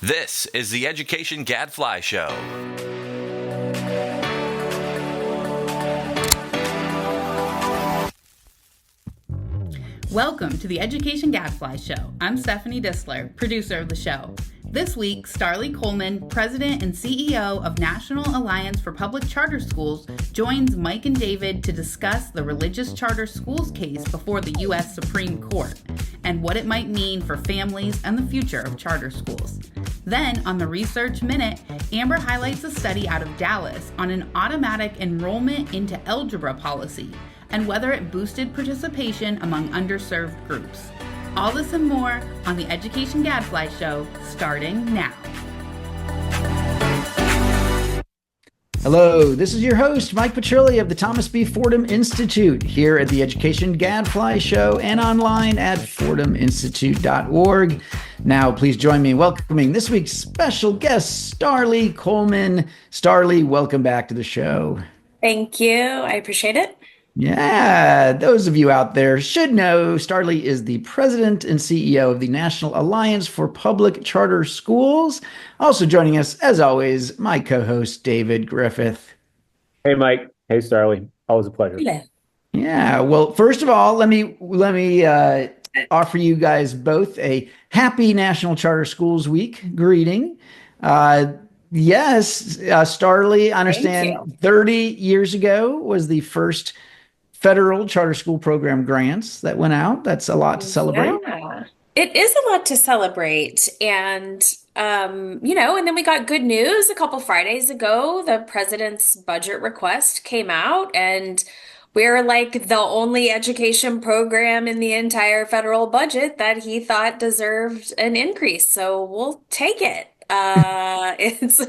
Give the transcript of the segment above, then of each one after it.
This is the Education Gadfly Show. Welcome to the Education Gadfly Show. I'm Stephanie Disler, producer of the show. This week, Starlee Coleman, president and CEO of National Alliance for Public Charter Schools, joins Mike and David to discuss the religious charter schools case before the U.S. Supreme Court and what it might mean for families and the future of charter schools. Then, on the Research Minute, Amber highlights a study out of Dallas on an automatic enrollment into Algebra policy and whether it boosted participation among underserved groups. All this and more on the Education Gadfly Show, starting now. Hello, this is your host, Mike Petrilli of the Thomas B. Fordham Institute, here at the Education Gadfly Show and online at fordhaminstitute.org. Now, please join me in welcoming this week's special guest, Starlee Coleman. Starlee, welcome back to the show. Thank you. I appreciate it. Yeah, those of you out there should know Starlee is the president and CEO of the National Alliance for Public Charter Schools. Also joining us, as always, my co-host, David Griffith. Hey, Mike. Hey, Starlee. Always a pleasure. Hello. Yeah, well, first of all, let me offer you guys both a happy National Charter Schools Week greeting. Yes, Starlee, I understand 30 years ago was the first federal charter school program grants that went out. That's a lot to celebrate. Yeah, it is a lot to celebrate. And, and then we got good news a couple Fridays ago. The president's budget request came out, and we're like the only education program in the entire federal budget that he thought deserved an increase. So we'll take it. It's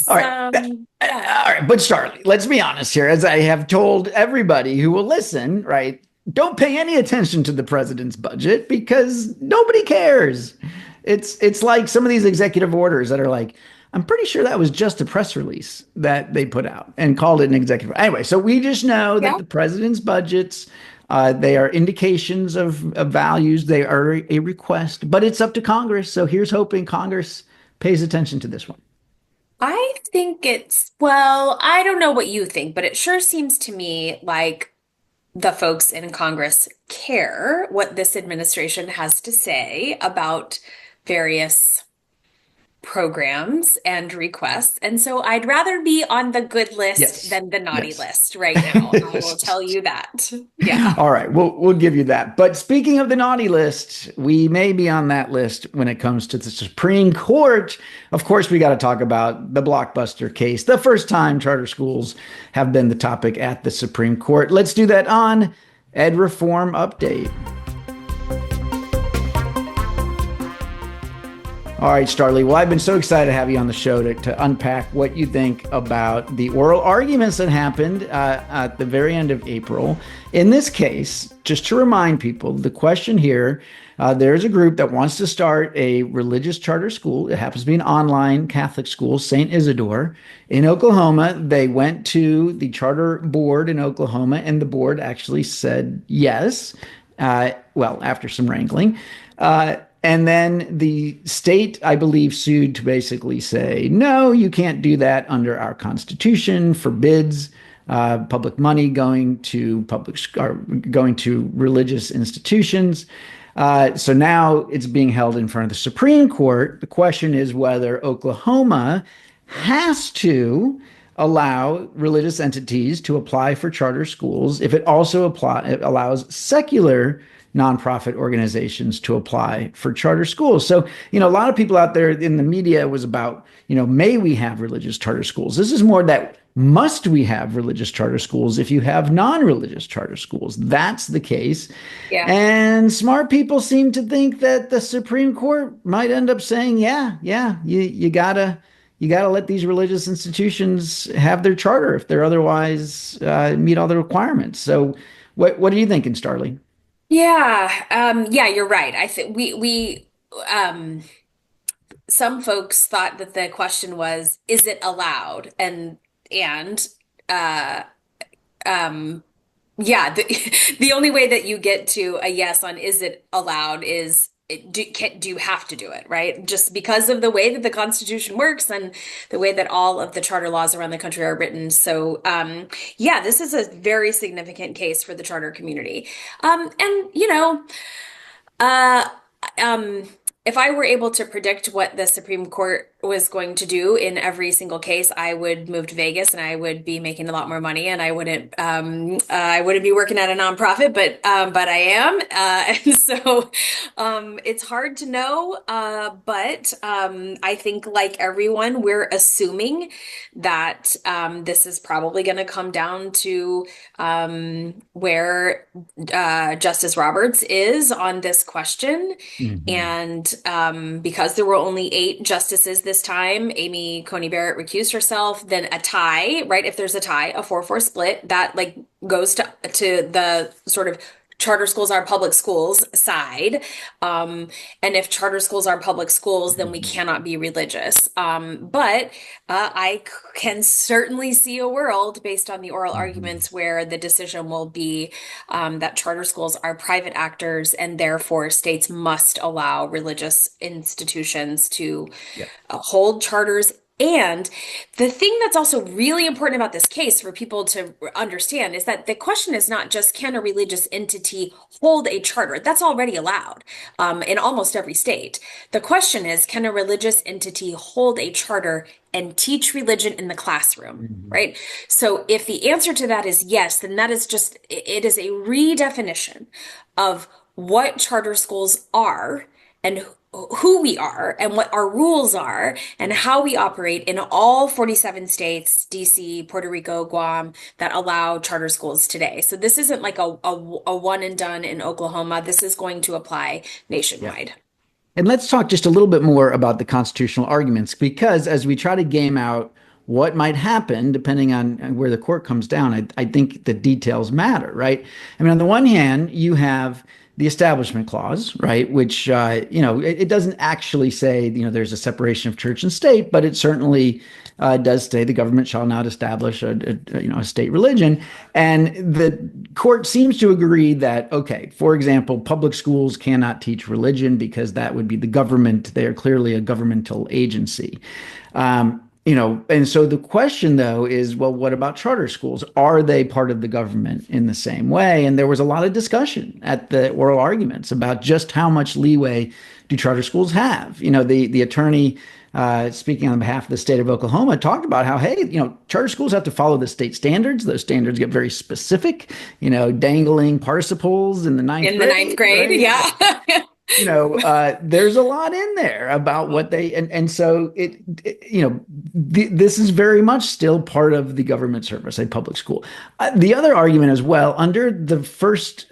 all right. All right, but Starlee, let's be honest here. As I have told everybody who will listen, right? Don't pay any attention to the president's budget because nobody cares. It's like some of these executive orders that are like, I'm pretty sure that was just a press release that they put out and called it an executive. Anyway, so we just know that the president's budgets, they are indications of values. They are a request, but it's up to Congress. So here's hoping Congress pays attention to this one. I think I don't know what you think, but it sure seems to me like the folks in Congress care what this administration has to say about various programs and requests. And so I'd rather be on the good list than the naughty list right now. I will tell you that. Yeah. All right. We'll give you that. But speaking of the naughty list, we may be on that list when it comes to the Supreme Court. Of course, we got to talk about the blockbuster case, the first time charter schools have been the topic at the Supreme Court. Let's do that on Ed Reform Update. All right, Starlee. Well, I've been so excited to have you on the show to unpack what you think about the oral arguments that happened at the very end of April. In this case, just to remind people, the question here, there's a group that wants to start a religious charter school. It happens to be an online Catholic school, St. Isidore, in Oklahoma. They went to the charter board in Oklahoma, and the board actually said yes, after some wrangling. And then the state, I believe, sued to basically say, no, you can't do that under our Constitution, forbids public money going to religious institutions. So now it's being held in front of the Supreme Court. The question is whether Oklahoma has to allow religious entities to apply for charter schools if it also allows secular nonprofit organizations to apply for charter schools. So, a lot of people out there in the media was about, may we have religious charter schools? This is more that must we have religious charter schools if you have non-religious charter schools? That's the case. Yeah. And smart people seem to think that the Supreme Court might end up saying, you gotta let these religious institutions have their charter if they're otherwise meet all the requirements. So what are you thinking, Starlee? Yeah, you're right. I think some folks thought that the question was, is it allowed? And the only way that you get to a yes on is it allowed is do you have to do it, right? Just because of the way that the Constitution works and the way that all of the charter laws around the country are written. So, yeah, this is a very significant case for the charter community. And, uh, um, if I were able to predict what the Supreme Court was going to do in every single case, I would move to Vegas and I would be making a lot more money, and I wouldn't be working at a nonprofit, but I am, and so it's hard to know, but I think like everyone, we're assuming that this is probably going to come down to where Justice Roberts is on this question. Mhm. And because there were only 8 justices this time, Amy Coney Barrett recused herself. Then a tie, right? If there's a tie, a 4-4 split, that like goes to the sort of charter schools are public schools side. And if charter schools are public schools, then we cannot be religious. But I can certainly see a world based on the oral Mhm. arguments where the decision will be that charter schools are private actors and therefore states must allow religious institutions to Yeah. hold charters. And the thing that's also really important about this case for people to understand is that the question is not just can a religious entity hold a charter? That's already allowed in almost every state. The question is, can a religious entity hold a charter and teach religion in the classroom? Mhm. Right? So if the answer to that is yes, then that is just, it is a redefinition of what charter schools are and who we are and what our rules are and how we operate in all 47 states, DC, Puerto Rico, Guam, that allow charter schools today. So this isn't like a one and done in Oklahoma. This is going to apply Yeah. nationwide. And let's talk just a little bit more about the constitutional arguments, because as we try to game out what might happen depending on where the court comes down, I think the details matter, right? I mean, on the one hand, you have the Establishment Clause, right, which it doesn't actually say there's a separation of church and state, but it certainly does say the government shall not establish a state religion, and the court seems to agree that, okay, for example, public schools cannot teach religion because that would be the government. They are clearly a governmental agency. And so the question, though, is, well, what about charter schools? Are they part of the government in the same way? And there was a lot of discussion at the oral arguments about just how much leeway do charter schools have. The attorney speaking on behalf of the state of Oklahoma talked about how, hey, charter schools have to follow the state standards. Those standards get very specific, dangling participles in the ninth In the ninth grade, right? yeah. There's a lot in there about what they and so this is very much still part of the government service, a public school. The other argument as well, under the First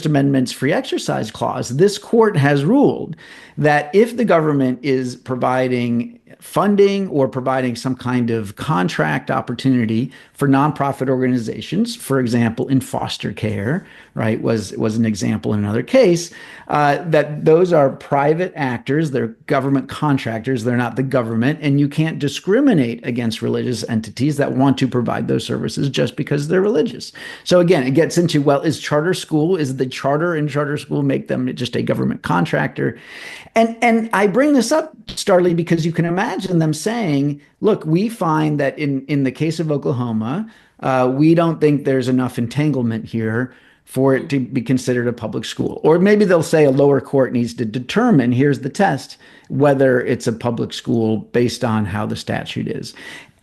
Amendment's free exercise clause, this court has ruled that if the government is providing funding or providing some kind of contract opportunity for nonprofit organizations, for example, in foster care, right, was an example in another case, that those are private actors, they're government contractors, they're not the government, and you can't discriminate against religious entities that want to provide those services just because they're religious. So again, it gets into, well, is the charter in charter school make them just a government contractor? And I bring this up, Starlee, because you can imagine them saying, look, we find that in the case of Oklahoma, we don't think there's enough entanglement here for it to be considered a public school. Or maybe they'll say a lower court needs to determine, here's the test, whether it's a public school based on how the statute is.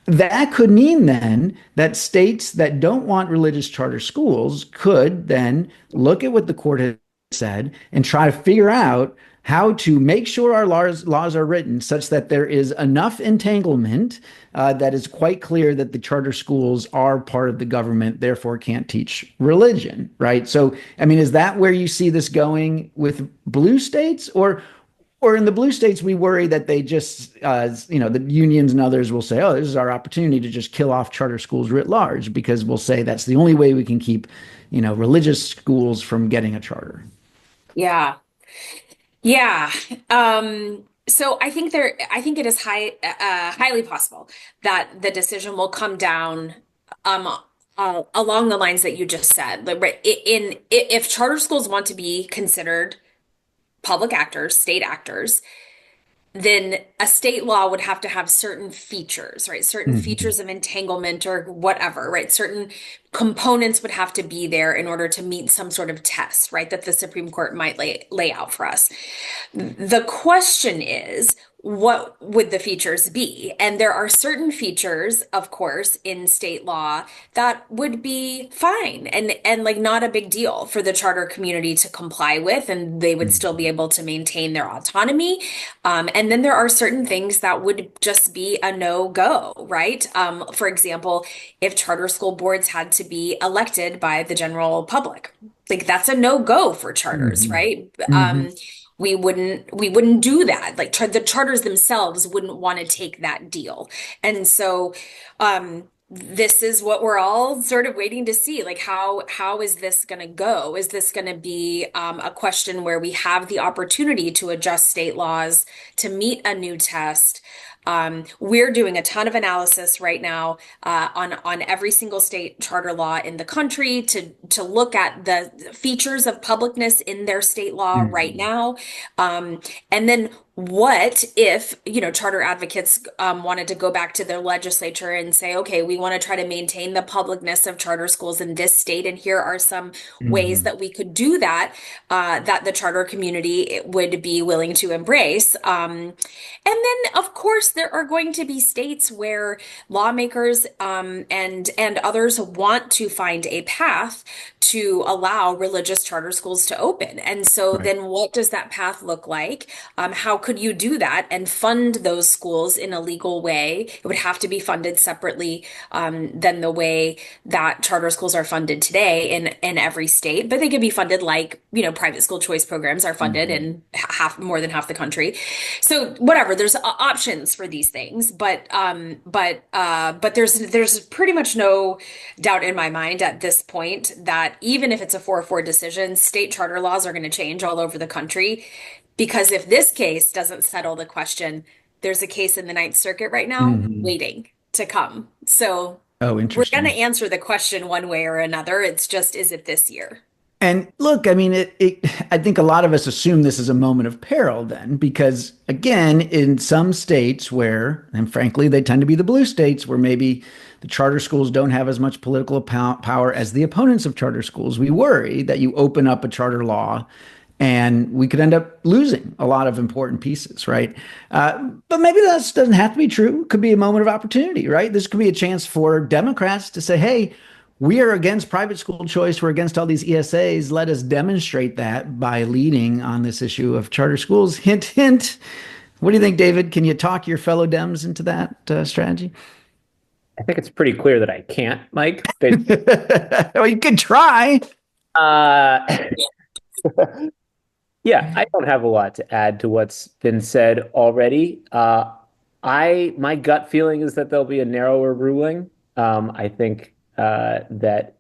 That could mean then that states that don't want religious charter schools could then look at what the court has said and try to figure out how to make sure our laws are written such that there is enough entanglement that is quite clear that the charter schools are part of the government, therefore can't teach religion, right? So, I mean, is that where you see this going with blue states? Or in the blue states, we worry that they just, the unions and others will say, oh, this is our opportunity to just kill off charter schools writ large, because we'll say that's the only way we can keep, religious schools from getting a charter. Yeah. Yeah. So I think it is highly possible that the decision will come down along the lines that you just said. Like, right, if charter schools want to be considered public actors, state actors, then a state law would have to have certain features, right? Certain Mhm. features of entanglement or whatever, right? Certain components would have to be there in order to meet some sort of test, right? That the Supreme Court might lay out for us. The question is, what would the features be? And there are certain features, of course, in state law that would be fine and like not a big deal for the charter community to comply with, and they would still be able to maintain their autonomy. And then there are certain things that would just be a no-go, right? For example, if charter school boards had to be elected by the general public, like that's a no-go for charters, Mhm. right? Mhm. We wouldn't do that. Like the charters themselves wouldn't want to take that deal. And so this is what we're all sort of waiting to see. Like how is this going to go? Is this going to be a question where we have the opportunity to adjust state laws to meet a new test? We're doing a ton of analysis right now on every single state charter law in the country to look at the features of publicness in their state law right Mhm. now, and then what if, charter advocates wanted to go back to their legislature and say, okay, we want to try to maintain the publicness of charter schools in this state, and here are some ways Mhm. that we could do that, that the charter community would be willing to embrace. And then, of course, there are going to be states where lawmakers and others want to find a path to allow religious charter schools to open. And so Right. then what does that path look like? How could you do that and fund those schools in a legal way? It would have to be funded separately than the way that charter schools are funded today in every state, but they could be funded like, private school choice programs are funded Mhm. in more than half the country. So whatever, there's options for these things, but there's pretty much no doubt in my mind at this point that even if it's a 4-4 decision, state charter laws are going to change all over the country. Because if this case doesn't settle the question, there's a case in the Ninth Circuit right now Mhm. waiting to come. So Oh, we're going to interesting. answer the question one way or another. It's just, is it this year? And look, I mean, I think a lot of us assume this is a moment of peril then, because again, in some states where, and frankly, they tend to be the blue states where maybe the charter schools don't have as much political power as the opponents of charter schools, we worry that you open up a charter law and we could end up losing a lot of important pieces, right? But maybe that doesn't have to be true. It could be a moment of opportunity, right? This could be a chance for Democrats to say, hey, we are against private school choice. We're against all these ESAs. Let us demonstrate that by leading on this issue of charter schools. Hint, hint. What do you think, David? Can you talk your fellow Dems into that strategy? I think it's pretty clear that I can't, Mike. But, Well, you could try. uh, yeah, I don't have a lot to add to what's been said already. My gut feeling is that there'll be a narrower ruling. I think that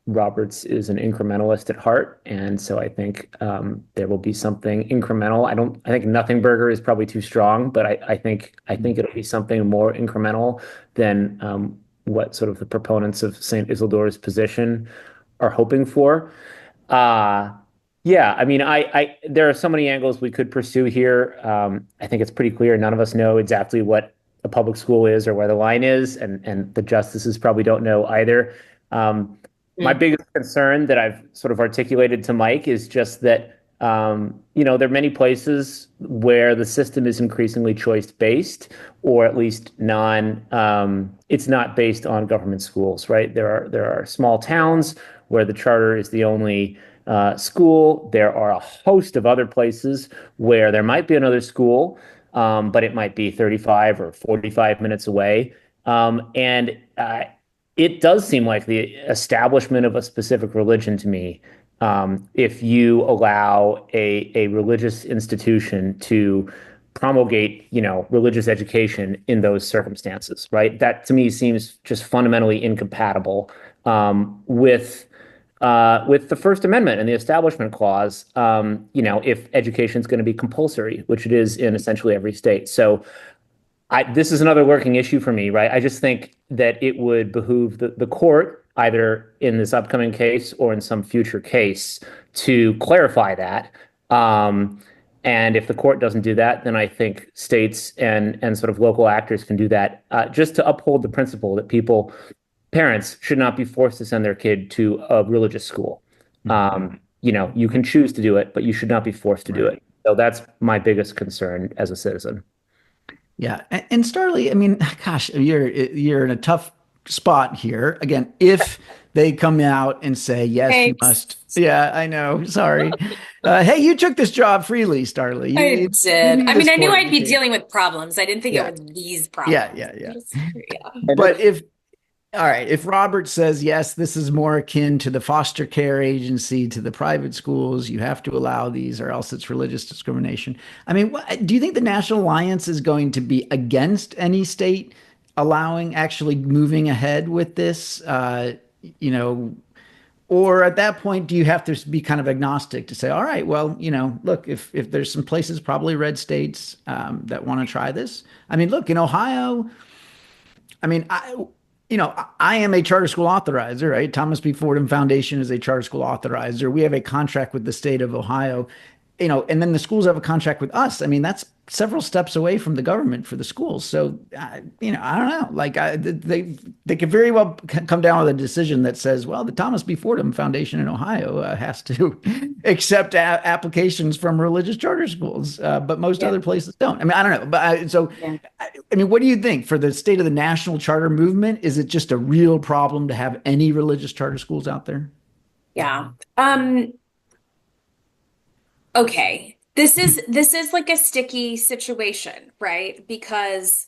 Roberts is an incrementalist at heart, and so I think there will be something incremental. I think nothing burger is probably too strong, but I think it'll be something more incremental than what sort of the proponents of St. Isildur's position are hoping for. Uh, yeah, I mean, there are so many angles we could pursue here. I think it's pretty clear none of us know exactly what a public school is or where the line is, and the justices probably don't know either. My Mm. biggest concern that I've sort of articulated to Mike is just that there are many places where the system is increasingly choice-based, or at least it's not based on government schools, right? There are small towns where the charter is the only school. There are a host of other places where there might be another school, but it might be 35 or 45 minutes away. And it does seem like the establishment of a specific religion to me, if you allow a religious institution to promulgate, religious education in those circumstances, right? That to me seems just fundamentally incompatible with the First Amendment and the Establishment Clause. If education is going to be compulsory, which it is in essentially every state. So this is another lurking issue for me, right? I just think that it would behoove the court, either in this upcoming case or in some future case, to clarify that. And if the court doesn't do that, then I think states and sort of local actors can do that, just to uphold the principle that parents should not be forced to send their kid to a religious school. You can choose to do it, but you should not be forced to do it. So that's my biggest concern as a citizen. Yeah, and Starlee, I mean, gosh, you're in a tough spot here. Again, if they come out and say, yes, you Thanks. must. Yeah, I know. Sorry. Hey, you took this job freely, Starlee. I You did. need I this mean, I knew court I'd be case. dealing with problems. I didn't think Yeah. it was these Yeah, problems. yeah. Yeah. But all right, if Robert says, yes, this is more akin to the foster care agency, to the private schools, you have to allow these or else it's religious discrimination. I mean, do you think the National Alliance is going to be against any state actually moving ahead with this? You know, or at that point, do you have to be kind of agnostic to say, all right, well, look, if there's some places, probably red states, that want to try this. I mean, look, in Ohio, I mean, I am a charter school authorizer, right? Thomas B. Fordham Foundation is a charter school authorizer. We have a contract with the state of Ohio, and then the schools have a contract with us. I mean, that's several steps away from the government for the schools. So, I don't know. Like, they could very well come down with a decision that says, well, the Thomas B. Fordham Foundation in Ohio has to accept applications from religious charter schools, but most other places don't. I mean, I don't know. But I mean, what do you think for the state of the national charter movement? Is it just a real problem to have any religious charter schools out there? Yeah. Okay. This is like a sticky situation, right? Because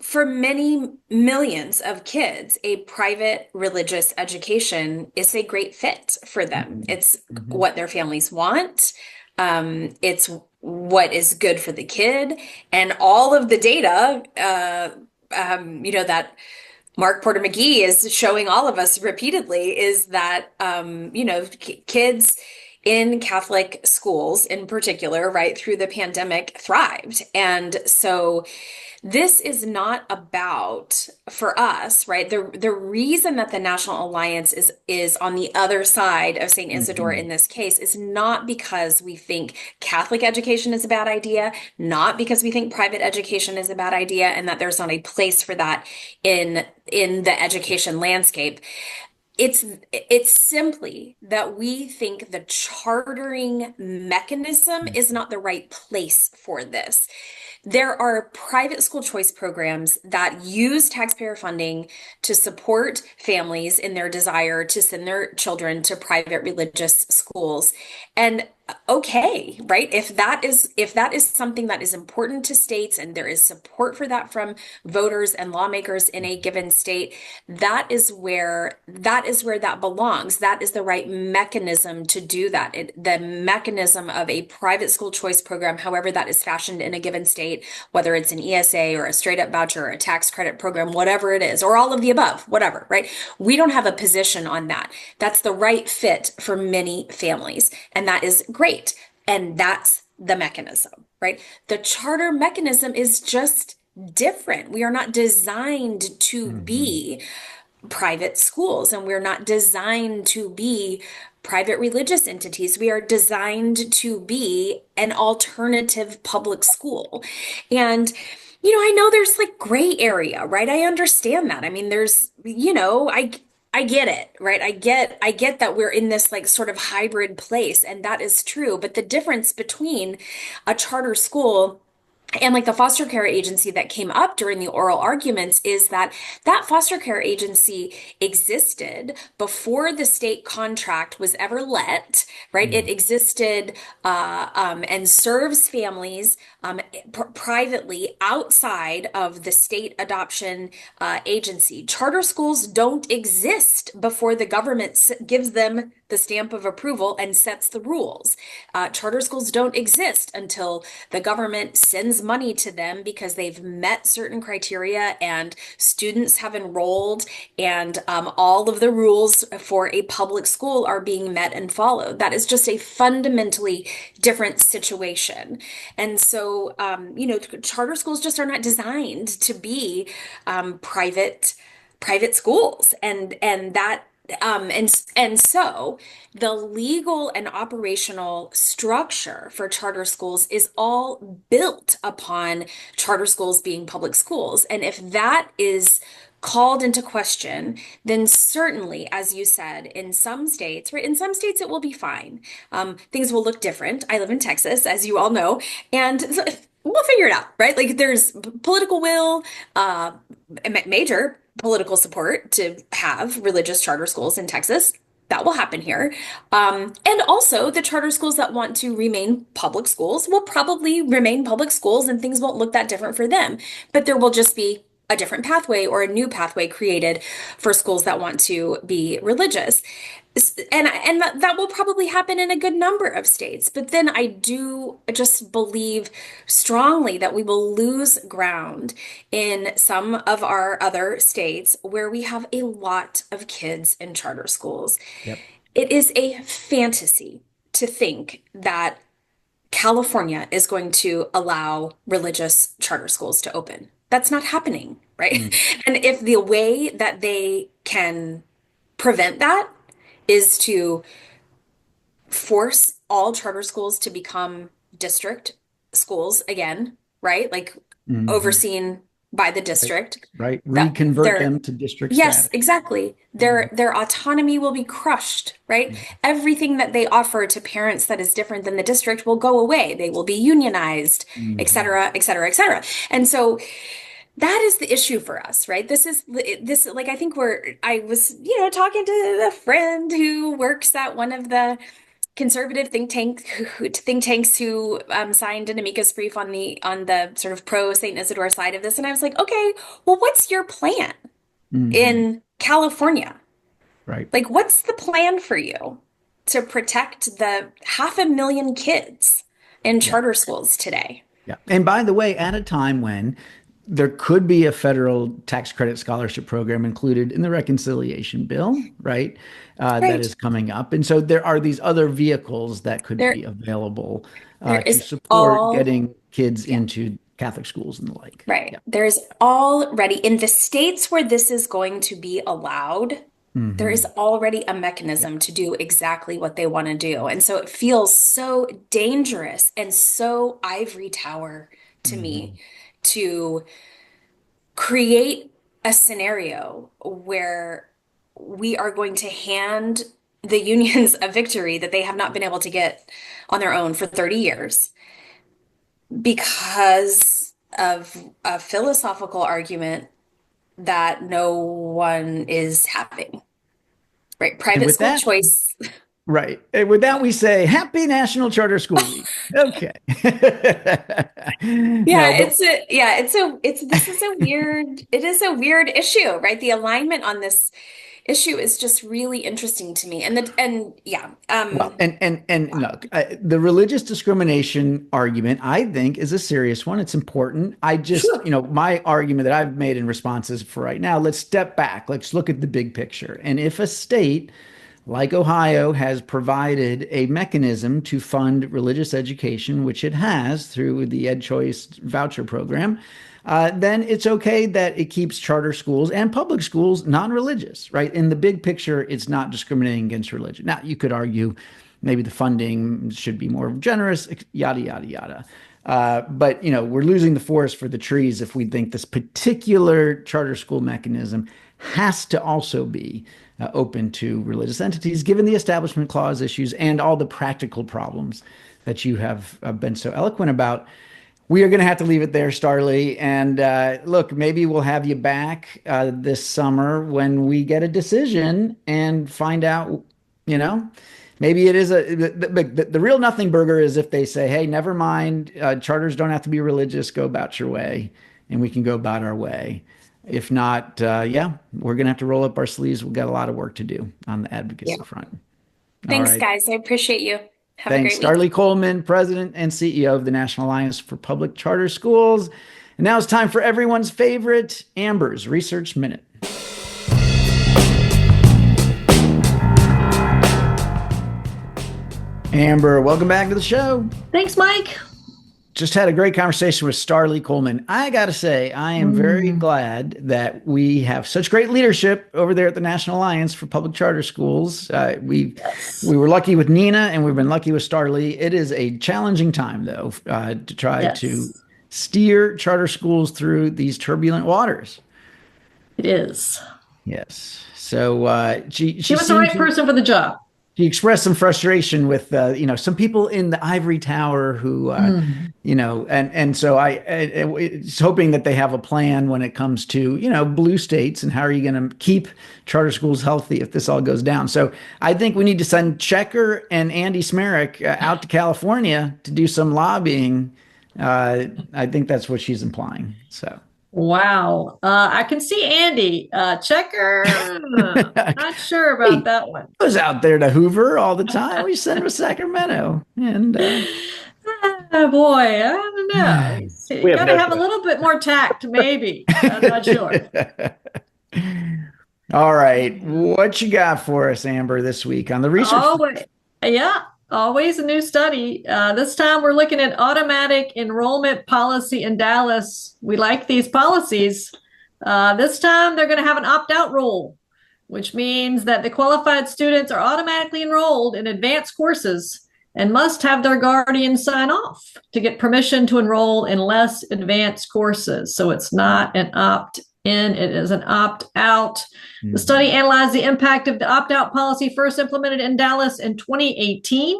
for many millions of kids, a private religious education is a great fit for them. It's what their families want. It's what is good for the kid, and all of the data, that Mark Porter McGee is showing all of us repeatedly is that, kids in Catholic schools in particular, right through the pandemic, thrived. And so this is not about, for us, right? The reason that the National Alliance is on the other side of St. Isidore in this case is not because we think Catholic education is a bad idea, not because we think private education is a bad idea, and that there's not a place for that in the education landscape. It's simply that we think the chartering mechanism is not the right place for this. There are private school choice programs that use taxpayer funding to support families in their desire to send their children to private religious schools. And okay, right? If that is something that is important to states and there is support for that from voters and lawmakers in a given state, that is where that belongs. That is the right mechanism to do that. The mechanism of a private school choice program, however that is fashioned in a given state, whether it's an ESA or a straight up voucher or a tax credit program, whatever it is, or all of the above, whatever, right? We don't have a position on that. That's the right fit for many families, and that is great. And that's the mechanism, right? The charter mechanism is just different. We are not designed to be private schools, and we're not designed to be private religious entities. We are designed to be an alternative public school. And I know there's like gray area, right? I understand that. I mean, there's, I get it, right? I get that we're in this like sort of hybrid place, and that is true. But the difference between a charter school and like the foster care agency that came up during the oral arguments is that foster care agency existed before the state contract was ever let, right? It existed and serves families privately outside of the state adoption agency. Charter schools don't exist before the government gives them the stamp of approval and sets the rules. Charter schools don't exist until the government sends money to them because they've met certain criteria and students have enrolled, and all of the rules for a public school are being met and followed. That is just a fundamentally different situation. And so, charter schools just are not designed to be private schools, and And so the legal and operational structure for charter schools is all built upon charter schools being public schools. And if that is called into question, then certainly, as you said, in some states, right, in some states it will be fine. Things will look different. I live in Texas, as you all know, and we'll figure it out, right? Like there's political will, major political support to have religious charter schools in Texas. That will happen here. And also, the charter schools that want to remain public schools will probably remain public schools and things won't look that different for them. But there will just be a different pathway or a new pathway created for schools that want to be religious. And that will probably happen in a good number of states. But then I do just believe strongly that we will lose ground in some of our other states where we have a lot of kids in charter schools. Yep. It is a fantasy to think that California is going to allow religious charter schools to open. That's not happening, right? And if the way that they can prevent that is to force all charter schools to become district schools again, right? Like overseen by the district. Right. Reconvert them to district Yes, status. exactly. Their autonomy will be crushed, right? Everything that they offer to parents that is different than the district will go away. They will be unionized, et cetera, et cetera, et cetera. And so that is the issue for us, right? This like I think I was, talking to a friend who works at one of the conservative think tanks who signed an amicus brief on the sort of pro St. Isidore side of this, and I was like, okay, well, what's your plan in California? Right. Like, what's the plan for you to protect the 500,000 kids in charter schools today? Yeah. And by the way, at a time when there could be a federal tax credit scholarship program included in the reconciliation bill, right? That is coming up. And so there are these other vehicles that could be available to support getting kids into Catholic schools and the like. Right. Yeah. There's already, in the states where this is going to be allowed, there is already a mechanism to do exactly what they want to do. And so it feels so dangerous and so ivory tower to me to create a scenario where we are going to hand the unions a victory that they have not been able to get on their own for 30 years because of a philosophical argument that no one is having. Right? Private school choice. Right. And with that, we say Happy National Charter School Week. Okay. This is a weird issue, right? The alignment on this issue is just really interesting to me. Look, the religious discrimination argument, I think, is a serious one. It's important. I just, my argument that I've made in responses for right now, let's step back. Let's look at the big picture. And if a state like Ohio has provided a mechanism to fund religious education, which it has through the EdChoice voucher program, then it's okay that it keeps charter schools and public schools non-religious, right? In the big picture, it's not discriminating against religion. Now, you could argue maybe the funding should be more generous, yada, yada, yada. But, we're losing the forest for the trees if we think this particular charter school mechanism has to also be open to religious entities, given the Establishment Clause issues and all the practical problems that you have been so eloquent about. We are going to have to leave it there, Starlee. And look, maybe we'll have you back this summer when we get a decision and find out, maybe it is the real nothing burger is if they say, hey, never mind, charters don't have to be religious, go about your way, and we can go about our way. If not, we're going to have to roll up our sleeves. We've got a lot of work to do on the advocacy front. Thanks, guys. I appreciate you. Have Thanks, a great week. Starlee Coleman, President and CEO of the National Alliance for Public Charter Schools. And now it's time for everyone's favorite, Amber's Research Minute. Amber, welcome back to the show. Thanks, Mike. just had a great conversation with Starlee Coleman. I got to say, I am very glad that we have such great leadership over there at the National Alliance for Public Charter Schools. We were lucky with Nina, and we've been lucky with Starlee. It is a challenging time, though, to try to steer charter schools through these turbulent waters. It is. Yes. So she was the right person for the job. She expressed some frustration with, some people in the ivory tower who, and so it's hoping that they have a plan when it comes to, blue states and how are you going to keep charter schools healthy if this all goes down. So I think we need to send Checker and Andy Smarick out to California to do some lobbying. I think that's what she's implying. So. Wow. I can see Andy. Checker. Not sure about that one. I was out there to Hoover all the time. We sent him to Sacramento. And oh boy, I don't know. You got to have a little bit more tact, maybe. I'm not sure. All right. What you got for us, Amber, this week on the research? Always a new study. This time we're looking at automatic enrollment policy in Dallas. We like these policies. This time they're going to have an opt-out rule, which means that the qualified students are automatically enrolled in advanced courses and must have their guardian sign off to get permission to enroll in less advanced courses. So it's not an opt-in, it is an opt-out. The study analyzed the impact of the opt-out policy first implemented in Dallas in 2018,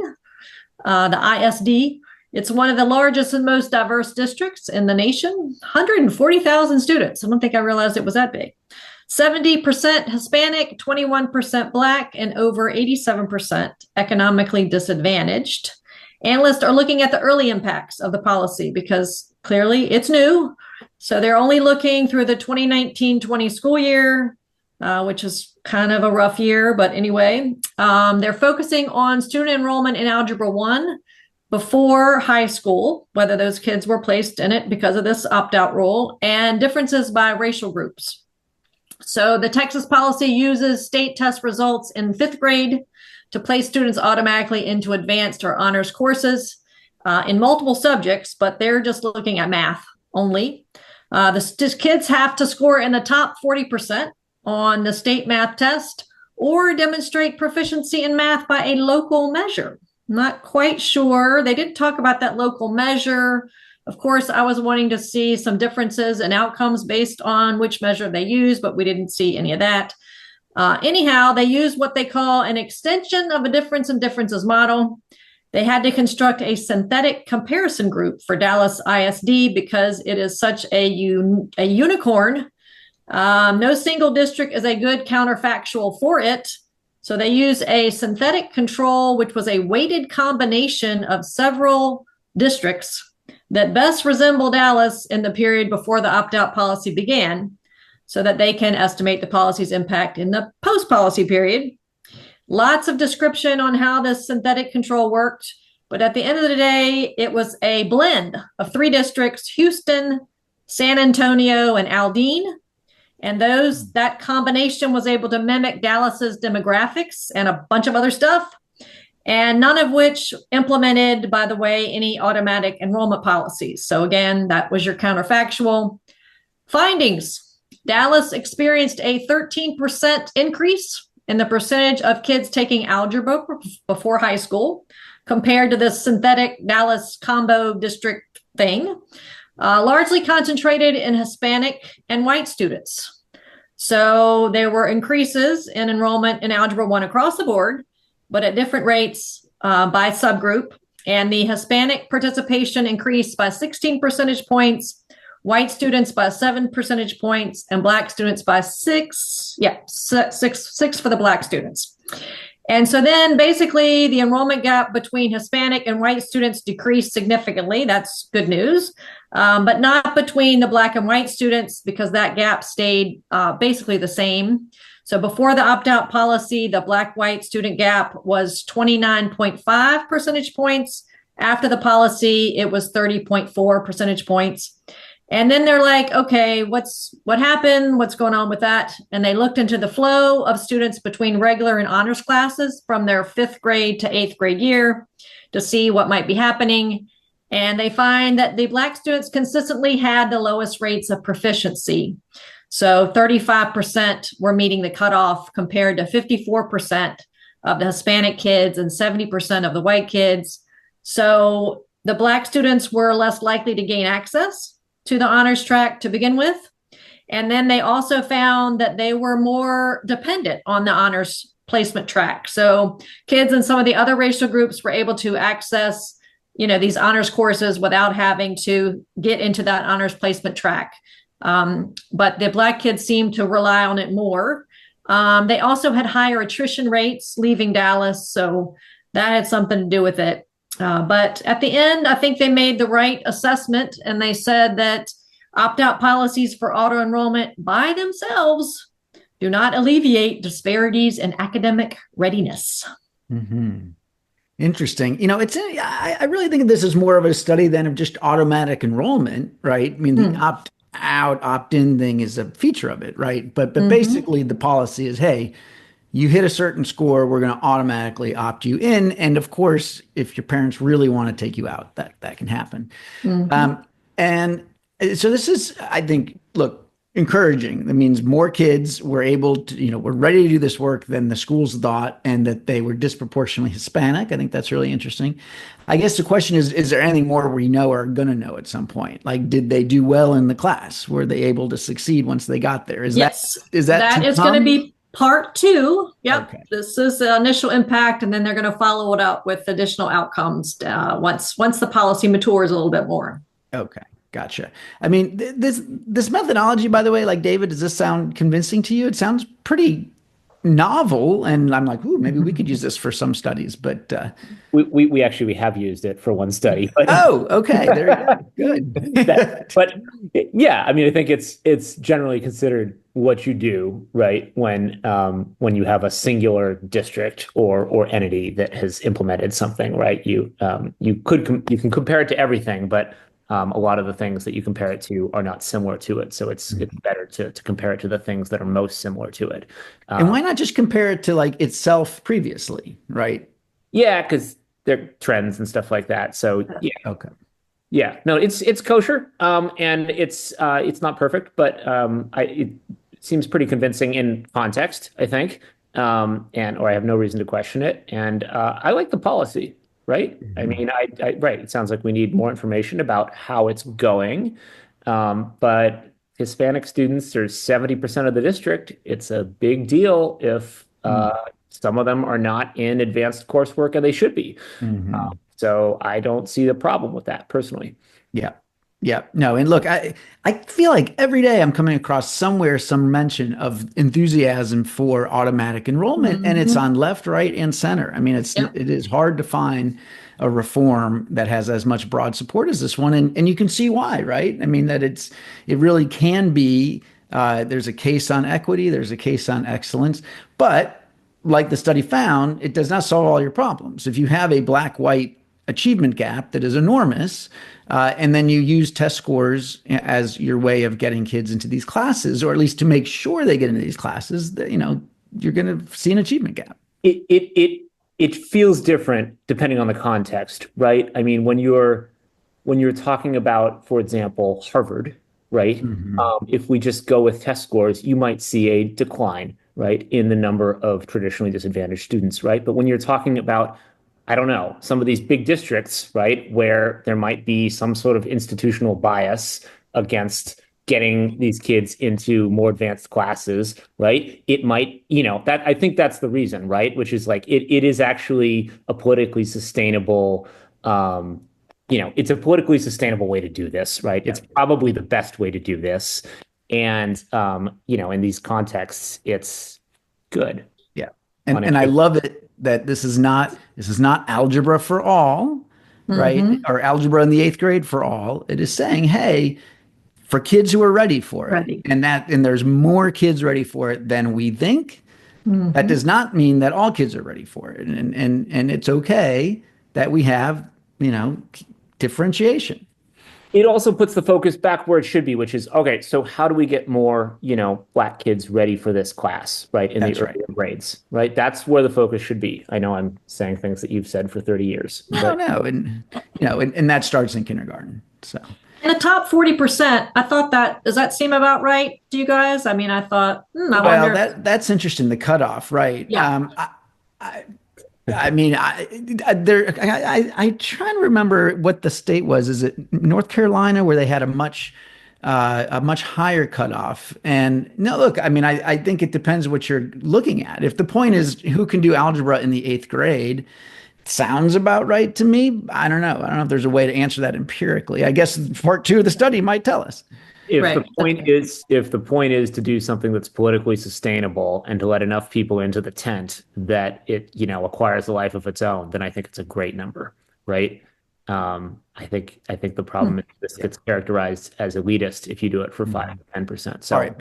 the ISD. It's one of the largest and most diverse districts in the nation, 140,000 students. I don't think I realized it was that big. 70% Hispanic, 21% Black, and over 87% economically disadvantaged. Analysts are looking at the early impacts of the policy because clearly it's new. So they're only looking through the 2019-20 school year, which is kind of a rough year, but anyway, they're focusing on student enrollment in Algebra 1 before high school, whether those kids were placed in it because of this opt-out rule, and differences by racial groups. So the Texas policy uses state test results in 5th grade to place students automatically into advanced or honors courses in multiple subjects, but they're just looking at math only. The kids have to score in the top 40% on the state math test or demonstrate proficiency in math by a local measure. Not quite sure. They did talk about that local measure. Of course, I was wanting to see some differences in outcomes based on which measure they use, but we didn't see any of that. Anyhow, they used what they call an extension of a difference in differences model. They had to construct a synthetic comparison group for Dallas ISD because it is such a unicorn. No single district is a good counterfactual for it. So they use a synthetic control, which was a weighted combination of several districts that best resemble Dallas in the period before the opt-out policy began, so that they can estimate the policy's impact in the post-policy period. Lots of description on how this synthetic control worked, but at the end of the day, it was a blend of 3 districts, Houston, San Antonio, and Aldine. And that combination was able to mimic Dallas's demographics and a bunch of other stuff, and none of which implemented, by the way, any automatic enrollment policies. So again, that was your counterfactual. Findings. Dallas experienced a 13% increase in the percentage of kids taking algebra before high school compared to this synthetic Dallas combo district thing. Largely concentrated in Hispanic and white students. So there were increases in enrollment in Algebra 1 across the board, but at different rates by subgroup. And the Hispanic participation increased by 16 percentage points, white students by 7 percentage points, and Black students by 6 for the Black students. And so then basically the enrollment gap between Hispanic and white students decreased significantly. That's good news, but not between the Black and white students because that gap stayed basically the same. So before the opt-out policy, the Black-white student gap was 29.5 percentage points. After the policy, it was 30.4 percentage points. And then they're like, okay, what happened? What's going on with that? And they looked into the flow of students between regular and honors classes from their 5th grade to 8th grade year to see what might be happening. And they find that the Black students consistently had the lowest rates of proficiency. So 35% were meeting the cutoff compared to 54% of the Hispanic kids and 70% of the white kids. So the Black students were less likely to gain access to the honors track to begin with. And then they also found that they were more dependent on the honors placement track. So kids in some of the other racial groups were able to access, these honors courses without having to get into that honors placement track. But the Black kids seemed to rely on it more. They also had higher attrition rates leaving Dallas, so that had something to do with it. But at the end, I think they made the right assessment, and they said that opt-out policies for auto-enrollment by themselves do not alleviate disparities in academic readiness. Mm-hmm. Interesting. I really think of this as more of a study than of just automatic enrollment, right? I mean, the opt-out, opt-in thing is a feature of it, right? But basically the policy is, hey, you hit a certain score, we're going to automatically opt you in. And of course, if your parents really want to take you out, that can happen. And so this is, I think, look, encouraging. That means more kids were able to, were ready to do this work than the schools thought, and that they were disproportionately Hispanic. I think that's really interesting. I guess the question is there anything more we know or are going to know at some point? Like, did they do well in the class? Were they able to succeed once they got there? Yes. That is going to be part 2. Yep. Okay. This is the initial impact, and then they're going to follow it up with additional outcomes once the policy matures a little bit more. Okay. Gotcha. I mean, this methodology, by the way, like, David, does this sound convincing to you? It sounds pretty novel, and I'm like, ooh, maybe we could use this for some studies. But we actually have used it for one study. But oh, okay, there you go. Good. But yeah, I mean, I think it's generally considered what you do, right, when you have a singular district or entity that has implemented something, right? You can compare it to everything, but a lot of the things that you compare it to are not similar to it. So it's better to compare it to the things that are most similar to it. And why not just compare it to like itself previously, right? Yeah, because there are trends and stuff like that. So yeah. Okay. Yeah, no, it's kosher, and it's not perfect, but it seems pretty convincing in context, I think, or I have no reason to question it. And I like the policy. Right. I mean, right. It sounds like we need more information about how it's going. But Hispanic students are 70% of the district. It's a big deal if some of them are not in advanced coursework, and they should be. So I don't see the problem with that personally. Yeah. Yeah. No. And look, I feel like every day I'm coming across somewhere some mention of enthusiasm for automatic enrollment, and it's on left, right, and center. I mean, it is hard to find a reform that has as much broad support as this one, and you can see why, right? I mean, that it really can be. There's a case on equity, there's a case on excellence, but like the study found, it does not solve all your problems. If you have a black-white achievement gap that is enormous, and then you use test scores as your way of getting kids into these classes, or at least to make sure they get into these classes, that, you're going to see an achievement gap. It feels different depending on the context, right? I mean, when you're talking about, for example, Harvard, right? If we just go with test scores, you might see a decline, right, in the number of traditionally disadvantaged students, right? But when you're talking about, I don't know, some of these big districts, right, where there might be some sort of institutional bias against getting these kids into more advanced classes, right? It might, that, I think that's the reason, right? Which is like, it is actually a politically sustainable, it's a politically sustainable way to do this, right? Yeah. It's probably the best way to do this. And, in these contexts, it's good. Yeah. And I love it that this is not algebra for all, right? Or algebra in the 8th grade for all. It is saying, hey, for kids who are ready for it, and there's more kids ready for it than we think. That does not mean that all kids are ready for it, and it's okay that we have differentiation. it also puts the focus back where it should be, which is, okay, so how do we get more, Black kids ready for this class, right? In That's the right. earlier grades, right? That's where the focus should be. I know I'm saying things that you've said for 30 years. No, but- no, and that starts in kindergarten. So And the top 40%, I thought does that seem about right to you guys? I mean, I thought, I well, wonder. that's interesting. The cutoff, right? Yeah. I mean, I try to remember what the state was. Is it North Carolina where they had a much higher cutoff? And no, look, I mean, I think it depends what you're looking at. If the point is who can do algebra in the 8th grade, sounds about right to me. I don't know. I don't know if there's a way to answer that empirically. I guess part 2 of the study might tell us. If Right. the point is to do something that's politically sustainable and to let enough people into the tent that it, acquires a life of its own, then I think it's a great number, right? I think the problem is this gets characterized as elitist if you do it for 5 to 10%. So All right,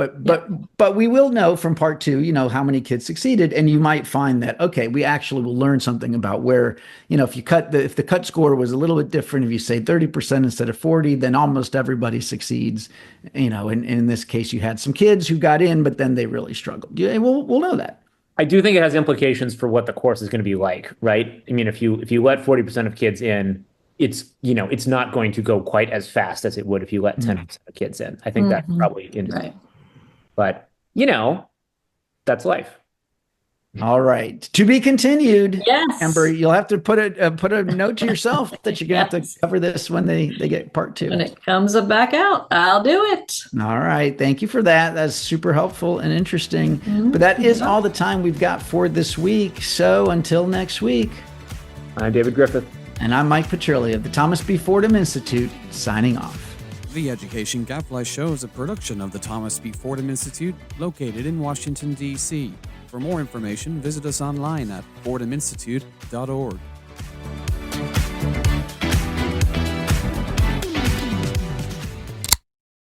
but we will know from part 2, how many kids succeeded, and you might find that we actually will learn something about where, if the cut score was a little bit different, if you say 30% instead of 40, then almost everybody succeeds. In this case, you had some kids who got in, but then they really struggled. Yeah, we'll know that. I do think it has implications for what the course is going to be like, right? I mean, if you let 40% of kids in, it's not going to go quite as fast as it would if you let 10% of kids in. I think that's probably interesting. Right. But, that's life. All right, to be continued. Yes. Amber, you'll have to put a note to yourself that you're gonna have to cover this when they get part 2. When it comes back out, I'll do it. All right, thank you for that. That's super helpful and interesting. But that is all the time we've got for this week. So until next week, I'm David Griffith. and I'm Mike Petrilli of the Thomas B. Fordham Institute, signing off. The Education Gadfly Show is a production of the Thomas B. Fordham Institute, located in Washington, D.C. For more information, visit us online at fordhaminstitute.org.